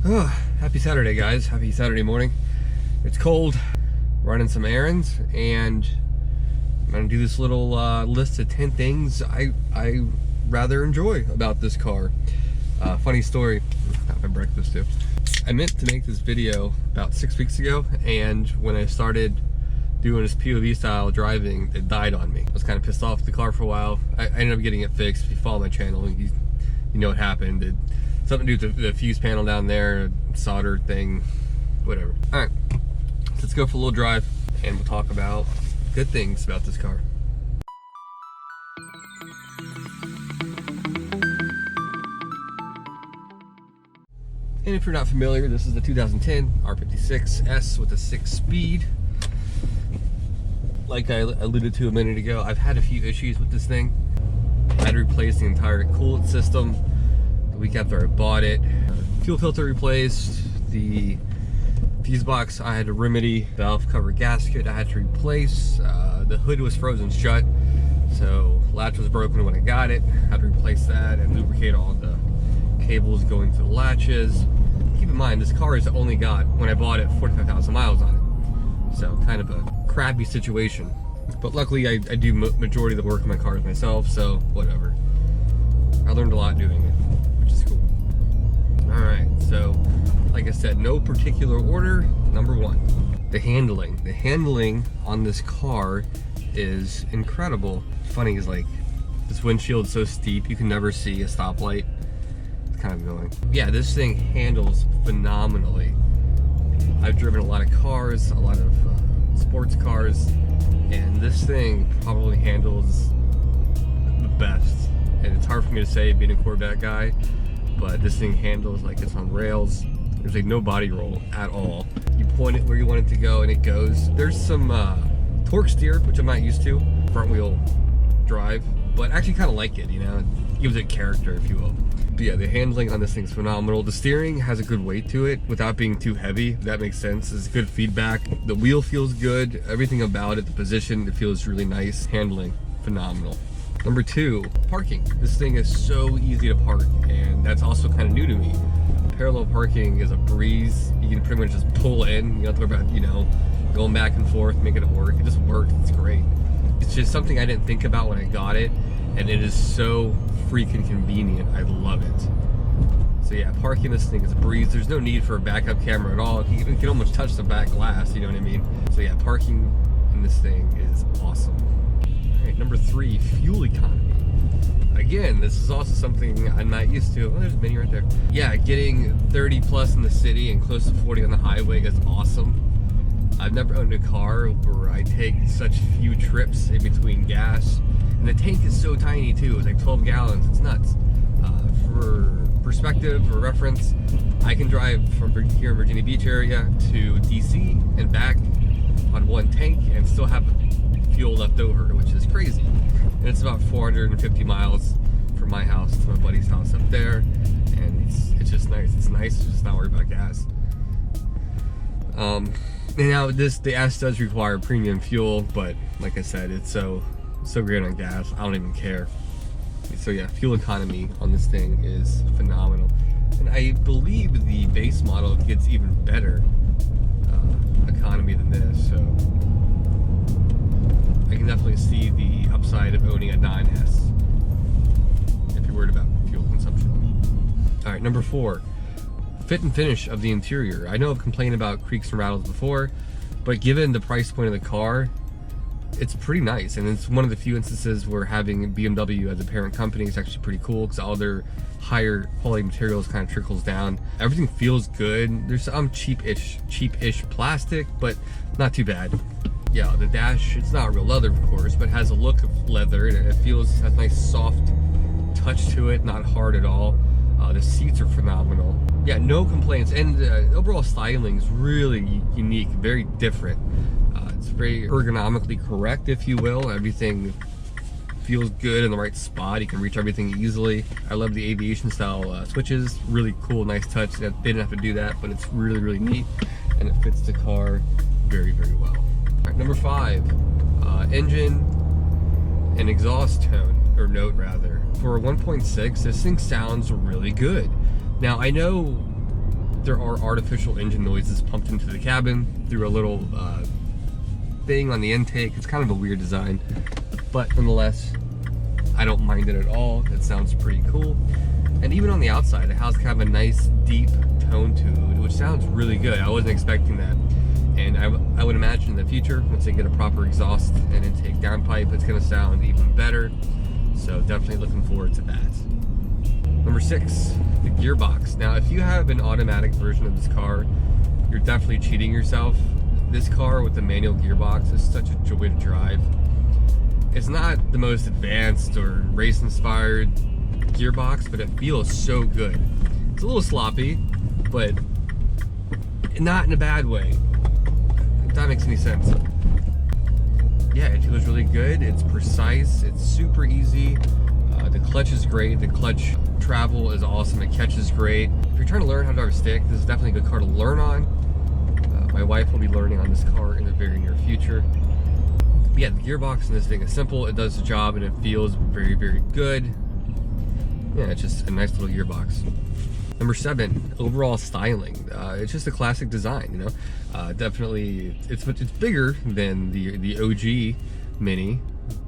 Oh, happy Saturday, guys. Happy Saturday morning. It's cold, running some errands, and I'm gonna do this little list of 10 things I rather enjoy about this car. Funny story, got my breakfast too. I meant to make this video about 6 weeks ago, and when I started doing this POV style driving, it died on me. I was kind of pissed off with the car for a while. I ended up getting it fixed. If you follow my channel, you know what happened. It something to do with the fuse panel down there, solder thing, whatever. All right, let's go for a little drive, and we'll talk about good things about this car. And if you're not familiar, this is the 2010 R56S with a 6-speed. Like I alluded to a minute ago, I've had a few issues with this thing. I had to replace the entire coolant system the week after I bought it. Fuel filter replaced, the fuse box I had to remedy, valve cover gasket I had to replace, the hood was frozen shut, so latch was broken when I got it. I had to replace that and lubricate all the cables going to the latches. Keep in mind, this car has only got, when I bought it, 45,000 miles on it. So kind of a crappy situation. But luckily I do majority of the work on my cars myself, so whatever. I learned a lot doing it, which is cool. All right, so like I said, no particular order. Number one, the handling. The handling on this car is incredible. Funny is, like, this windshield's so steep you can never see a stoplight. It's kind of annoying. Yeah, this thing handles phenomenally. I've driven a lot of cars, a lot of sports cars, and this thing probably handles the best. And it's hard for me to say being a Corvette guy, but this thing handles like it's on rails. There's like no body roll at all. You point it where you want it to go and it goes. There's some torque steer, which I'm not used to, front wheel drive, but I actually kind of like it, you know, it gives it character, if you will. But yeah, the handling on this thing's phenomenal. The steering has a good weight to it without being too heavy, if that makes sense. It's good feedback. The wheel feels good. Everything about it, the position, it feels really nice. Handling, phenomenal. Number two, parking. This thing is so easy to park, and that's also kind of new to me. Parallel parking is a breeze. You can pretty much just pull in. You don't have to worry about, you know, going back and forth, making it work. It just works. It's great. It's just something I didn't think about when I got it, and it is so freaking convenient. I love it. So yeah, parking this thing is a breeze. There's no need for a backup camera at all. You can almost touch the back glass, you know what I mean? So yeah, parking in this thing is awesome. All right, number three, fuel economy. Again, this is also something I'm not used to. Oh, there's a Mini right there. Yeah, getting 30 plus in the city and close to 40 on the highway is awesome. I've never owned a car where I take such few trips in between gas. And the tank is so tiny too, it's like 12 gallons, it's nuts. For perspective or reference, I can drive from here in Virginia Beach area to DC and back on one tank and still have fuel left over, which is crazy. And it's about 450 miles from my house to my buddy's house up there, and it's just nice. It's nice to just not worry about gas. And now the S does require premium fuel, but like I said, it's so great on gas, I don't even care. So yeah, fuel economy on this thing is phenomenal. And I believe the base model gets even better economy than this, so I can definitely see the upside of owning a 9S if you're worried about fuel consumption. All right, number four, fit and finish of the interior. I know I've complained about creaks and rattles before, but given the price point of the car, it's pretty nice. And it's one of the few instances where having BMW as a parent company is actually pretty cool, because all their higher quality materials kind of trickles down. Everything feels good. There's some cheap-ish plastic, but not too bad. Yeah, the dash, it's not real leather, of course, but has a look of leather, and it has a nice soft touch to it, not hard at all. The seats are phenomenal. Yeah, no complaints, and the overall styling is really unique, very different. It's very ergonomically correct, if you will. Everything feels good in the right spot. You can reach everything easily. I love the aviation style switches. Really cool, nice touch. They didn't have to do that, but it's really, really neat, and it fits the car very, very well. All right, number five, engine and exhaust tone, or note rather. For a 1.6, this thing sounds really good. Now I know there are artificial engine noises pumped into the cabin through a little thing on the intake. It's kind of a weird design, but nonetheless, I don't mind it at all. It sounds pretty cool. And even on the outside, it has kind of a nice deep tone to it, which sounds really good. I wasn't expecting that. And I would imagine in the future, once they get a proper exhaust and intake downpipe, it's going to sound even better. So definitely looking forward to that. Number 6, the gearbox. Now, if you have an automatic version of this car, you're definitely cheating yourself. This car with the manual gearbox is such a joy to drive. It's not the most advanced or race-inspired gearbox, but it feels so good. It's a little sloppy, but not in a bad way. If that makes any sense. Yeah, it feels really good. It's precise. It's super easy. The clutch is great. The clutch travel is awesome. It catches great. If you're trying to learn how to drive a stick, this is definitely a good car to learn on. My wife will be learning on this car in the very near future. But yeah, the gearbox in this thing is simple. It does the job and it feels very, very good. Yeah, it's just a nice little gearbox. Number 7, overall styling. It's just a classic design, you know. Definitely, it's bigger than the OG Mini,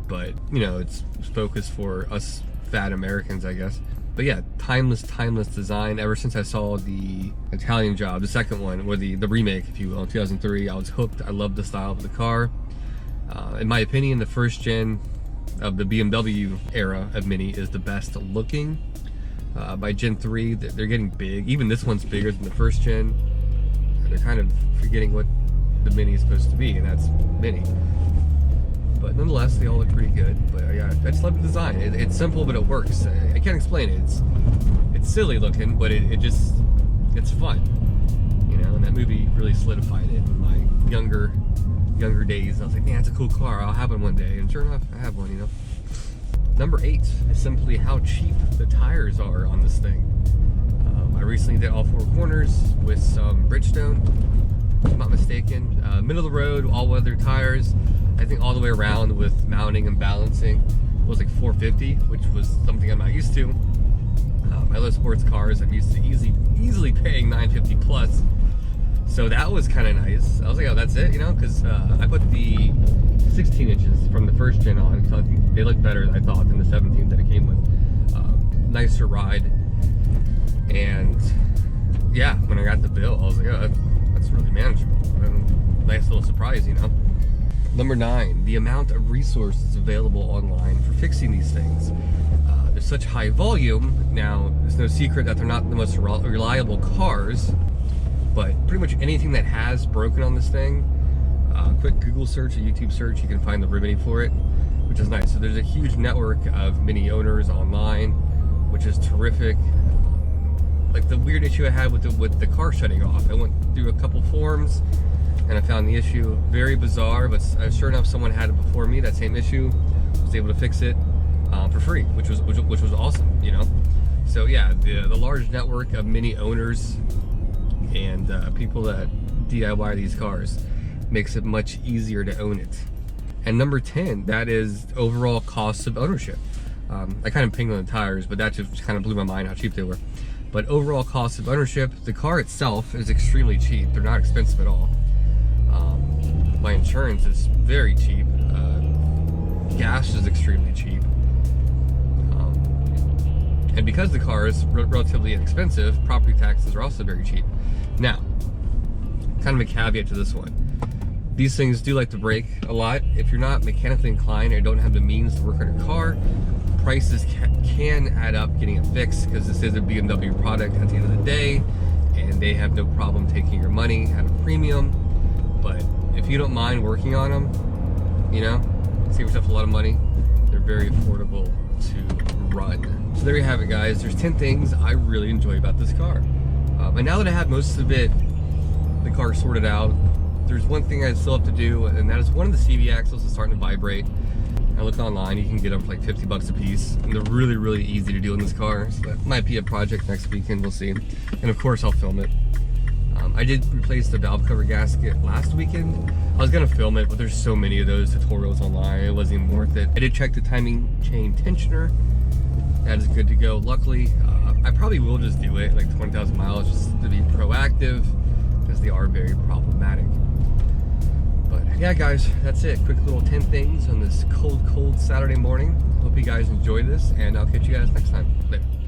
but you know, it's focused for us fat Americans, I guess. But yeah, timeless design. Ever since I saw the Italian Job, the second one, or the remake, if you will, in 2003, I was hooked. I loved the style of the car. In my opinion, the first gen of the BMW era of Mini is the best looking. By Gen 3, they're getting big. Even this one's bigger than the first gen. They're kind of forgetting what the Mini is supposed to be, and that's Mini. But nonetheless, they all look pretty good. But yeah, I just love the design. It's simple, but it works. I can't explain it. It's silly looking, but it's fun. You know, and that movie really solidified it in my younger days. I was like, man, it's a cool car. I'll have one one day. And sure enough, I have one, you know. Number 8 is simply how cheap the tires are on this thing. I recently did all 4 corners with some Bridgestone, if I'm not mistaken. Middle of the road, all-weather tires. I think all the way around with mounting and balancing was like $450, which was something I'm not used to. My other sports cars, I'm used to easily paying $950 plus. So that was kind of nice. I was like, oh, that's it, you know, because I put the 16 inches from the first gen on, so I think they look better, I thought, than the 17 that it came with. Nicer ride. And yeah, when I got the bill, I was like, oh, that's really manageable. And nice little surprise, you know. Number 9, the amount of resources available online for fixing these things. There's such high volume. Now, there's no secret that they're not the most reliable cars, but pretty much anything that has broken on this thing, quick Google search, a YouTube search, you can find the remedy for it, which is nice. So there's a huge network of Mini owners online, which is terrific. Like the weird issue I had with the car shutting off, I went through a couple forums and I found the issue very bizarre, but sure enough, someone had it before me, that same issue, was able to fix it for free, which was awesome, you know. So yeah, the large network of Mini owners and people that DIY these cars makes it much easier to own it. And number 10, that is overall cost of ownership. I kind of pinged on the tires, but that just kind of blew my mind how cheap they were. But overall cost of ownership, the car itself is extremely cheap. They're not expensive at all. My insurance is very cheap. Gas is extremely cheap. And because the car is relatively inexpensive, property taxes are also very cheap. Now, kind of a caveat to this one. These things do like to break a lot. If you're not mechanically inclined or don't have the means to work on your car, prices can add up getting it fixed, because this is a BMW product at the end of the day, and they have no problem taking your money at a premium. But if you don't mind working on them, you know, save yourself a lot of money. They're very affordable to run. So there you have it, guys. There's 10 things I really enjoy about this car. And now that I have most of it, the car sorted out, there's one thing I still have to do, and that is one of the CV axles is starting to vibrate. I looked online, you can get them for like 50 bucks a piece, and they're really, really easy to do in this car. So that might be a project next weekend, we'll see. And of course, I'll film it. I did replace the valve cover gasket last weekend. I was gonna film it, but there's so many of those tutorials online, it wasn't even worth it. I did check the timing chain tensioner. That is good to go. Luckily, I probably will just do it like 20,000 miles just to be proactive. active because they are very problematic. But yeah, guys, that's it. Quick little 10 things on this cold Saturday morning. Hope you guys enjoy this, and I'll catch you guys next time. Later.